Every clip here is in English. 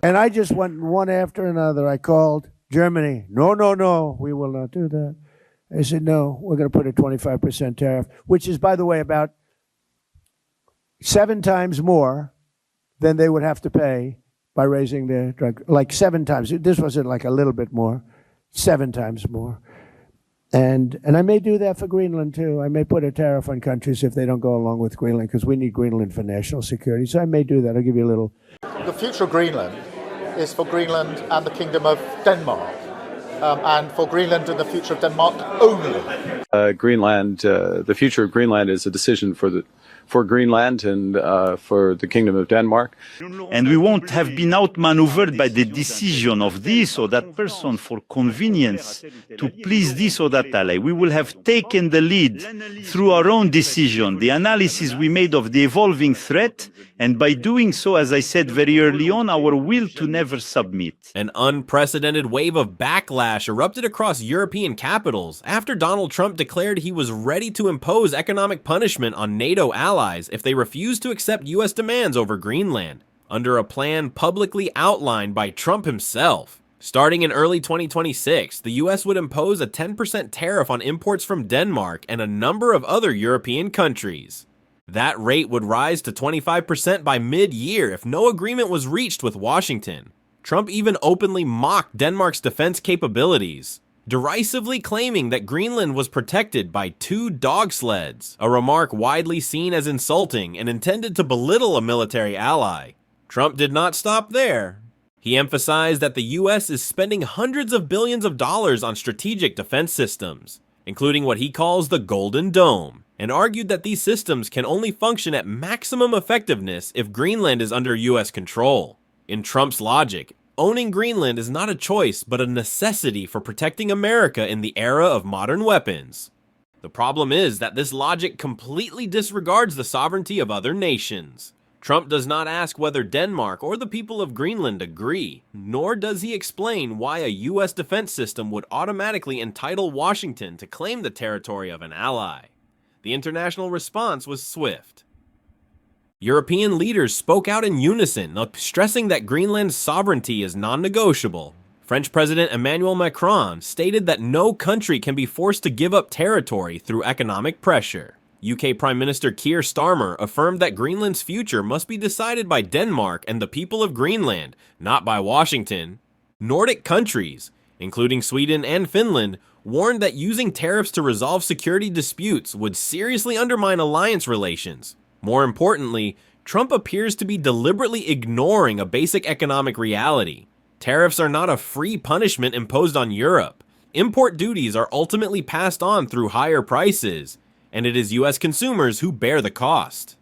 And I just went one after another. I called Germany. No, no, no, we will not do that. They said, no, we're going to put a 25% tariff, which is, by the way, about 7 times more than they would have to pay by raising their drug, like 7 times. This wasn't like a little bit more, 7 times more. And I may do that for Greenland, too. I may put a tariff on countries if they don't go along with Greenland, because we need Greenland for national security. So I may do that. I'll give you a little. The future of Greenland is for Greenland and the Kingdom of Denmark, and for Greenland and the future of Denmark only. Greenland, the future of Greenland is a decision for Greenland and for the Kingdom of Denmark. And we won't have been outmaneuvered by the decision of this or that person for convenience to please this or that ally. We will have taken the lead through our own decision, the analysis we made of the evolving threat, and by doing so, as I said very early on, our will to never submit. An unprecedented wave of backlash erupted across European capitals after Donald Trump declared he was ready to impose economic punishment on NATO allies if they refused to accept U.S. demands over Greenland, under a plan publicly outlined by Trump himself. Starting in early 2026, the U.S. would impose a 10% tariff on imports from Denmark and a number of other European countries. That rate would rise to 25% by mid-year if no agreement was reached with Washington. Trump even openly mocked Denmark's defense capabilities, derisively claiming that Greenland was protected by 2 dog sleds, a remark widely seen as insulting and intended to belittle a military ally. Trump did not stop there. He emphasized that the U.S. is spending hundreds of billions of dollars on strategic defense systems, including what he calls the Golden Dome, and argued that these systems can only function at maximum effectiveness if Greenland is under U.S. control. In Trump's logic, owning Greenland is not a choice but a necessity for protecting America in the era of modern weapons. The problem is that this logic completely disregards the sovereignty of other nations. Trump does not ask whether Denmark or the people of Greenland agree, nor does he explain why a U.S. defense system would automatically entitle Washington to claim the territory of an ally. The international response was swift. European leaders spoke out in unison, stressing that Greenland's sovereignty is non-negotiable. French President Emmanuel Macron stated that no country can be forced to give up territory through economic pressure. UK Prime Minister Keir Starmer affirmed that Greenland's future must be decided by Denmark and the people of Greenland, not by Washington. Nordic countries, including Sweden and Finland, warned that using tariffs to resolve security disputes would seriously undermine alliance relations. More importantly, Trump appears to be deliberately ignoring a basic economic reality. Tariffs are not a free punishment imposed on Europe. Import duties are ultimately passed on through higher prices, and it is U.S. consumers who bear the cost.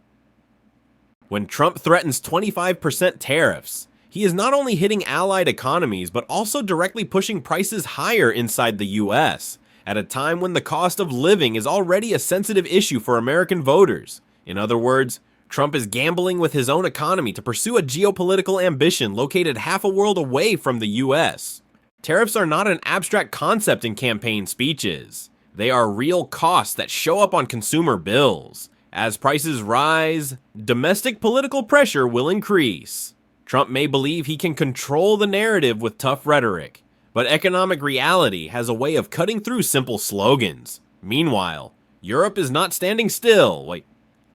When Trump threatens 25% tariffs, he is not only hitting allied economies, but also directly pushing prices higher inside the U.S., at a time when the cost of living is already a sensitive issue for American voters. In other words, Trump is gambling with his own economy to pursue a geopolitical ambition located half a world away from the U.S. Tariffs are not an abstract concept in campaign speeches. They are real costs that show up on consumer bills. As prices rise, domestic political pressure will increase. Trump may believe he can control the narrative with tough rhetoric, but economic reality has a way of cutting through simple slogans. Meanwhile, Europe is not standing still.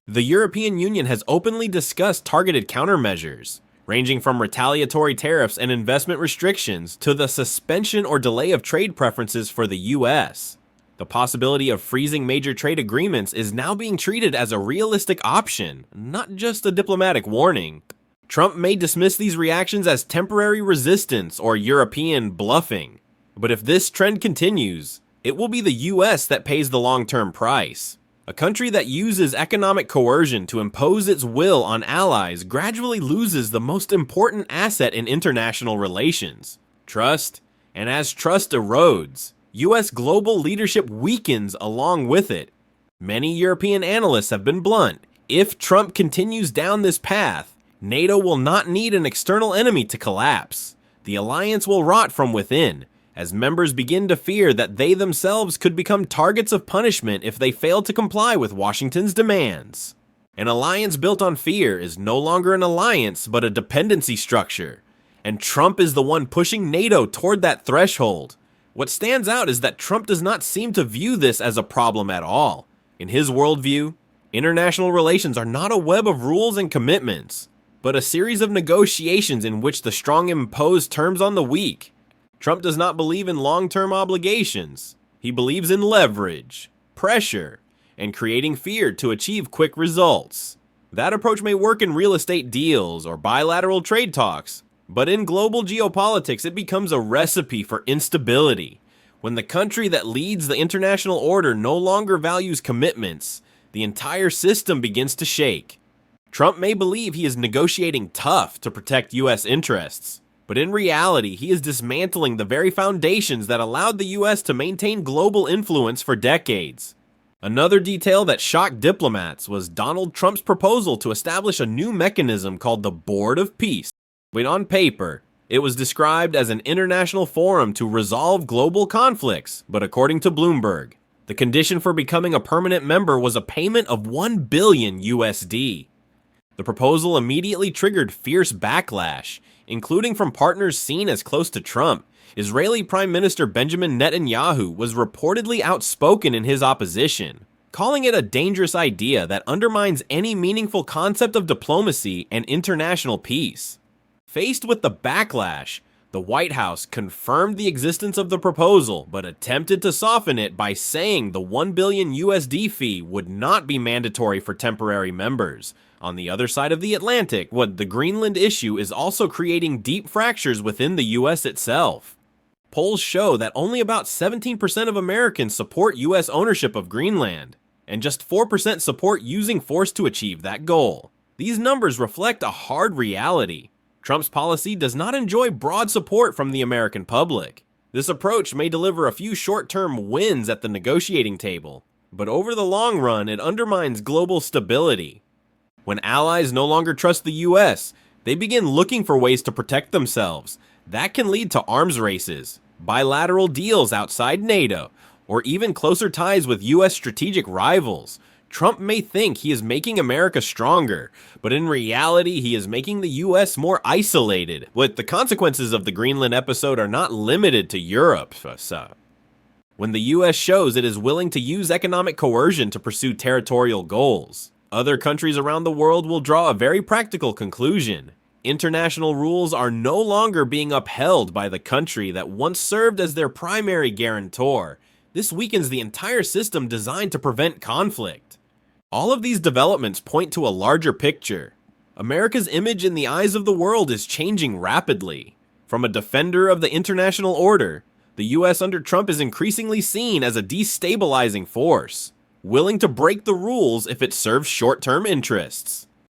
The European Union has openly discussed targeted countermeasures, ranging from retaliatory tariffs and investment restrictions to the suspension or delay of trade preferences for the U.S. The possibility of freezing major trade agreements is now being treated as a realistic option, not just a diplomatic warning. Trump may dismiss these reactions as temporary resistance or European bluffing, but if this trend continues, it will be the U.S. that pays the long-term price. A country that uses economic coercion to impose its will on allies gradually loses the most important asset in international relations, trust, and as trust erodes, U.S. global leadership weakens along with it. Many European analysts have been blunt. If Trump continues down this path, NATO will not need an external enemy to collapse. The alliance will rot from within, as members begin to fear that they themselves could become targets of punishment if they fail to comply with Washington's demands. An alliance built on fear is no longer an alliance but a dependency structure, And Trump is the one pushing NATO toward that threshold. What stands out is that Trump does not seem to view this as a problem at all. In his worldview, international relations are not a web of rules and commitments, but a series of negotiations in which the strong impose terms on the weak. Trump does not believe in long-term obligations. He believes in leverage, pressure, and creating fear to achieve quick results. That approach may work in real estate deals or bilateral trade talks, but in global geopolitics it becomes a recipe for instability. When the country that leads the international order no longer values commitments, the entire system begins to shake. Trump may believe he is negotiating tough to protect U.S. interests, but in reality he is dismantling the very foundations that allowed the U.S. to maintain global influence for decades. Another detail that shocked diplomats was Donald Trump's proposal to establish a new mechanism called the Board of Peace. When on paper, it was described as an international forum to resolve global conflicts, but according to Bloomberg, the condition for becoming a permanent member was a payment of $1 billion USD. The proposal immediately triggered fierce backlash, including from partners seen as close to Trump. Israeli Prime Minister Benjamin Netanyahu was reportedly outspoken in his opposition, calling it a dangerous idea that undermines any meaningful concept of diplomacy and international peace. Faced with the backlash, the White House confirmed the existence of the proposal, but attempted to soften it by saying the $1 billion USD fee would not be mandatory for temporary members. On the other side of the Atlantic, the Greenland issue is also creating deep fractures within the US itself. Polls show that only about 17% of Americans support US ownership of Greenland, and just 4% support using force to achieve that goal. These numbers reflect a hard reality. Trump's policy does not enjoy broad support from the American public. This approach may deliver a few short-term wins at the negotiating table, but over the long run, it undermines global stability. When allies no longer trust the US, they begin looking for ways to protect themselves. That can lead to arms races, bilateral deals outside NATO, or even closer ties with US strategic rivals. Trump may think he is making America stronger, but in reality, he is making the US more isolated. The consequences of the Greenland episode are not limited to Europe. When the US shows it is willing to use economic coercion to pursue territorial goals, other countries around the world will draw a very practical conclusion. International rules are no longer being upheld by the country that once served as their primary guarantor. This weakens the entire system designed to prevent conflict. All of these developments point to a larger picture. America's image in the eyes of the world is changing rapidly. From a defender of the international order, the US under Trump is increasingly seen as a destabilizing force, willing to break the rules if it serves short-term interests.